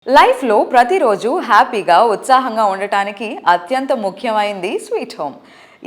లైఫ్లో ప్రతిరోజు హ్యాపీగా ఉత్సాహంగా ఉండటానికి అత్యంత ముఖ్యమైనది స్వీట్ హోమ్.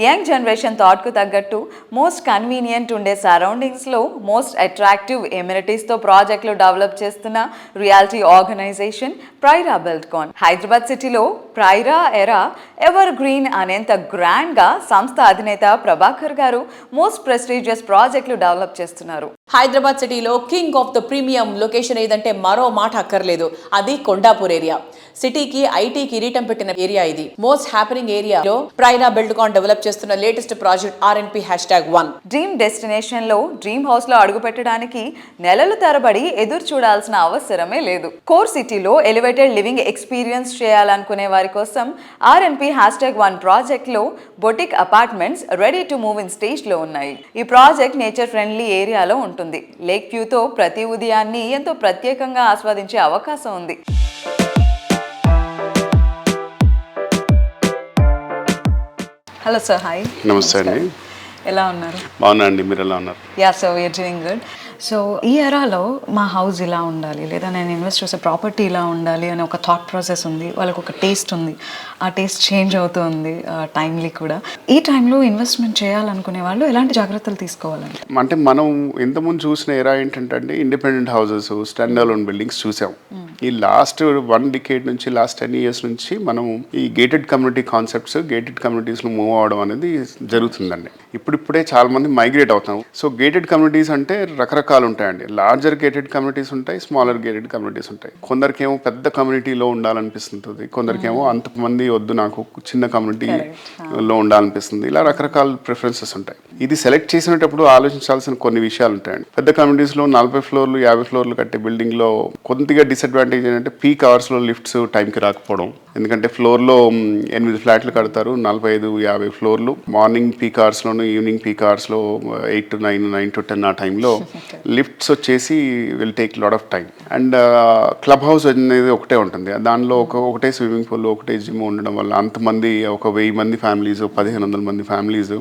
యంగ్ జనరేషన్ థాట్కు తగ్గట్టు మోస్ట్ కన్వీనియంట్ ఉండే సరౌండింగ్స్లో మోస్ట్ అట్రాక్టివ్ ఎమ్యూనిటీస్తో ప్రాజెక్టులు డెవలప్ చేస్తున్న రియాలిటీ ఆర్గనైజేషన్ ప్రైరా బిల్డ్కాన్. హైదరాబాద్ సిటీలో ప్రైరా ఎరా ఎవర్ గ్రీన్ అనేంత గ్రాండ్గా సంస్థ అధినేత ప్రభాకర్ గారు మోస్ట్ ప్రెస్టీజియస్ ప్రాజెక్టులు డెవలప్ చేస్తున్నారు. హైదరాబాద్ సిటీలో king of the premium location ఏదంటే మరో మాట అక్కర్లేదు, అది కొండాపూర్ ఏరియా. సిటీకి ఐటీ కిరీటం పెట్టిన ఏరియా ఇది. మోస్ట్ హ్యాపెనింగ్ ఏరియాలో ప్రైరా బిల్డ్కాన్ డెవలప్ చేస్తున్న లేటెస్ట్ ప్రాజెక్ట్ RNP#1. డ్రీమ్ డెస్టినేషన్లో డ్రీమ్ హౌస్లో అడుగు పెట్టడానికి నెలల తరబడి ఎదురు చూడాల్సిన అవసరమే లేదు. కోర్ సిటీలో ఎలివేటెడ్ లివింగ్ ఎక్స్పీరియన్స్ చేయాలనుకునే వారి కోసం RNP#1 ప్రాజెక్ట్లో boutique apartments ready to move in స్టేజ్లో ఉన్నాయి. ఈ ప్రాజెక్ట్ నేచర్ ఫ్రెండ్లీ ఏరియాలో ఉంటుంది. లేక్ వ్యూతో ప్రతి ఉదయాన్ని ఎంతో ప్రత్యేకంగా ఆస్వాదించే అవకాశం ఉంది. Hello sir, hi. నమస్తే అండి. ఎలా ఉన్నారు? బాగున్నా అండి, మీరు ఎలా ఉన్నారు? Yeah sir, we are doing good. So ఈ ఎరాలో మా హౌస్ ఇలా ఉండాలి, లేదా నేను ఇన్వెస్ట్ చేసే ప్రాపర్టీ ఇలా ఉండాలి అనే ఒక థాట్ ప్రాసెస్ ఉంది. వాళ్ళకు ఒక టేస్ట్ ఉంది. ఆ టేస్ట్ చేంజ్ అవుతుంది టైమ్లీ కూడా. ఈ టైంలో ఇన్వెస్ట్మెంట్ చేయాలనుకునే వాళ్ళు ఎలాంటి జాగ్రత్తలు తీసుకోవాలండి? అంటే మనం ఇంతకుముందు చూసిన ఎరా ఏంటంటే అండి, independent houses, stand alone buildings చూసాం. ఈ లాస్ట్ 1 డికేడ్ నుంచి, లాస్ట్ 10 years నుంచి మనం ఈ గేటెడ్ కమ్యూనిటీ కాన్సెప్ట్స్, గేటెడ్ కమ్యూనిటీస్లో మూవ్ అవడం అనేది జరుగుతుందండి. ఇప్పుడిప్పుడే చాలా మంది మైగ్రేట్ అవుతాం. సో గేటెడ్ కమ్యూనిటీస్ అంటే రకరకాలు ఉంటాయండి. లార్జర్ గేటెడ్ కమ్యూనిటీస్ ఉంటాయి, స్మాలర్ గేటెడ్ కమ్యూనిటీస్ ఉంటాయి. కొందరికేమో పెద్ద కమ్యూనిటీలో ఉండాలనిపిస్తుంది, కొందరికేమో అంతమంది వద్దు, నాకు చిన్న కమ్యూనిటీలో ఉండాలనిపిస్తుంది. ఇలా రకరకాల ప్రిఫరెన్సెస్ ఉంటాయి. ఇది సెలెక్ట్ చేసినప్పుడు ఆలోచించాల్సిన కొన్ని విషయాలు ఉంటాయండి. పెద్ద కమ్యూనిటీస్లో 40 floors 50 floors కట్టే బిల్డింగ్లో కొద్దిగా డిసడ్వాంటేజ్ ఏంటంటే పీక్ అవర్స్లో లిఫ్ట్స్ టైంకి రాకపోవడం. ఎందుకంటే ఫ్లోర్లో 8 ఫ్లాట్లు కడతారు, 45-50 floors. మార్నింగ్ పీక్ అవర్స్లోను, ఈవినింగ్ పీక్ అవర్స్లో 8 to 9, 9 to 10 ఆ టైంలో లిఫ్ట్స్ వచ్చేసి will take lot of time. And club house అనేది ఒకటే ఉంటుంది. దానిలో ఒకటే స్విమ్మింగ్ పూల్, ఒకటే జిమ్ ఉండడం వల్ల అంతమంది, 1000 మంది ఫ్యామిలీస్, 1500 మంది ఫ్యామిలీస్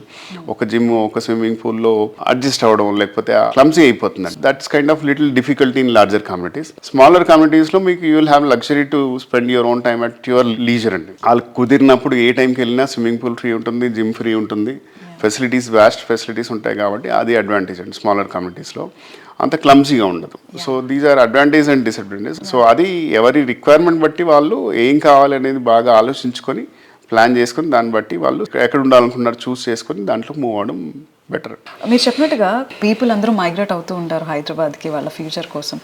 ఒక జిమ్, ఒక స్విమ్మింగ్ పూల్లో అడ్జస్ట్ అవ్వడం, లేకపోతే క్లమ్సీ అయిపోతుంది. That's kind of little difficulty in larger communities. Smaller కమ్యూనిటీస్లో మీకు you will have luxury to spend your own time at your leisure అండి. వాళ్ళకి కుదిరినప్పుడు ఏ టైంకి వెళ్ళినా స్విమ్మింగ్ పూల్ ఫ్రీ ఉంటుంది, జిమ్ ఫ్రీ ఉంటుంది, ఫెసిలిటీస్, వాస్ట్ ఫెసిలిటీస్ ఉంటాయి. కాబట్టి అది అడ్వాంటేజ్ అండి. స్మాలర్ కమ్యూనిటీస్లో అంత క్లమ్సీగా ఉండదు. So these are advantage and disadvantage. So అది ఎవరి రిక్వైర్మెంట్ బట్టి వాళ్ళు ఏం కావాలనేది బాగా ఆలోచించుకొని, ప్లాన్ చేసుకొని, దాన్ని బట్టి వాళ్ళు ఎక్కడ ఉండాలనుకున్నారు చూస్ చేసుకొని దాంట్లో మూవ్ అవడం బెటర్. మీరు చెప్పినట్టుగా పీపుల్ అందరూ మైగ్రేట్ అవుతూ ఉంటారు హైదరాబాద్కి వాళ్ళ ఫ్యూచర్ కోసం.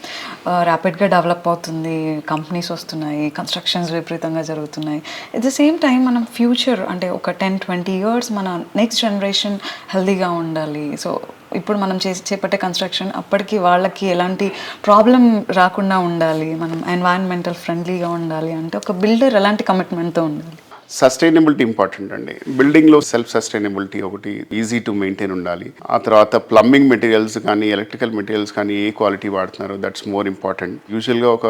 ర్యాపిడ్గా డెవలప్ అవుతుంది, కంపెనీస్ వస్తున్నాయి, కన్స్ట్రక్షన్స్ విపరీతంగా జరుగుతున్నాయి. ఎట్ ద సేమ్ టైం మనం ఫ్యూచర్ అంటే ఒక 10-20 years మన నెక్స్ట్ జనరేషన్ హెల్దీగా ఉండాలి. సో ఇప్పుడు మనం చేపట్టే కన్స్ట్రక్షన్ అప్పటికి వాళ్ళకి ఎలాంటి ప్రాబ్లం రాకుండా ఉండాలి, మనం ఎన్వైరన్మెంటల్ ఫ్రెండ్లీగా ఉండాలి అంటే ఒక బిల్డర్ ఎలాంటి కమిట్మెంట్తో ఉండాలి? సస్టైనబిలిటీ ఇంపార్టెంట్ అండి. బిల్డింగ్లో సెల్ఫ్ సస్టైనబిలిటీ ఒకటి, ఈజీ టు మెయింటైన్ ఉండాలి. ఆ తర్వాత ప్లంబింగ్ మెటీరియల్స్ కానీ, ఎలక్ట్రికల్ మెటీరియల్స్ కానీ ఏ క్వాలిటీ వాడుతున్నారు, దట్స్ మోర్ ఇంపార్టెంట్. యూజువల్గా ఒక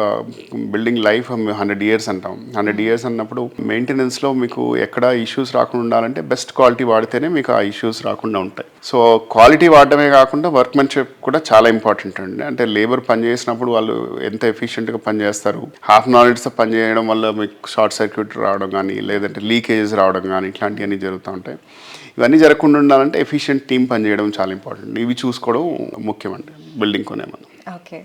బిల్డింగ్ లైఫ్ 100 years అంటాం. 100 years అన్నప్పుడు మెయింటెనెన్స్లో మీకు ఎక్కడ ఇష్యూస్ రాకుండా ఉండాలంటే బెస్ట్ క్వాలిటీ వాడితేనే మీకు ఆ ఇష్యూస్ రాకుండా ఉంటాయి. సో క్వాలిటీ వాడటమే కాకుండా వర్క్మెన్షిప్ కూడా చాలా ఇంపార్టెంట్ అండి. అంటే లేబర్ పనిచేసినప్పుడు వాళ్ళు ఎంత ఎఫిషియెంట్గా పనిచేస్తారు, హాఫ్ నాలెడ్జ్తో పనిచేయడం వల్ల మీకు షార్ట్ సర్క్యూట్ రావడం కానీ, లేదంటే లీకేజెస్ రావడం కానీ, ఇట్లాంటివన్నీ జరుగుతూ ఉంటాయి. ఇవన్నీ జరగకుండా ఉండాలంటే ఎఫిషియెంట్ టీమ్ పనిచేయడం చాలా ఇంపార్టెంట్. ఇవి చూసుకోవడం ముఖ్యమండి బిల్డింగ్ కొనే మనం. ఓకే.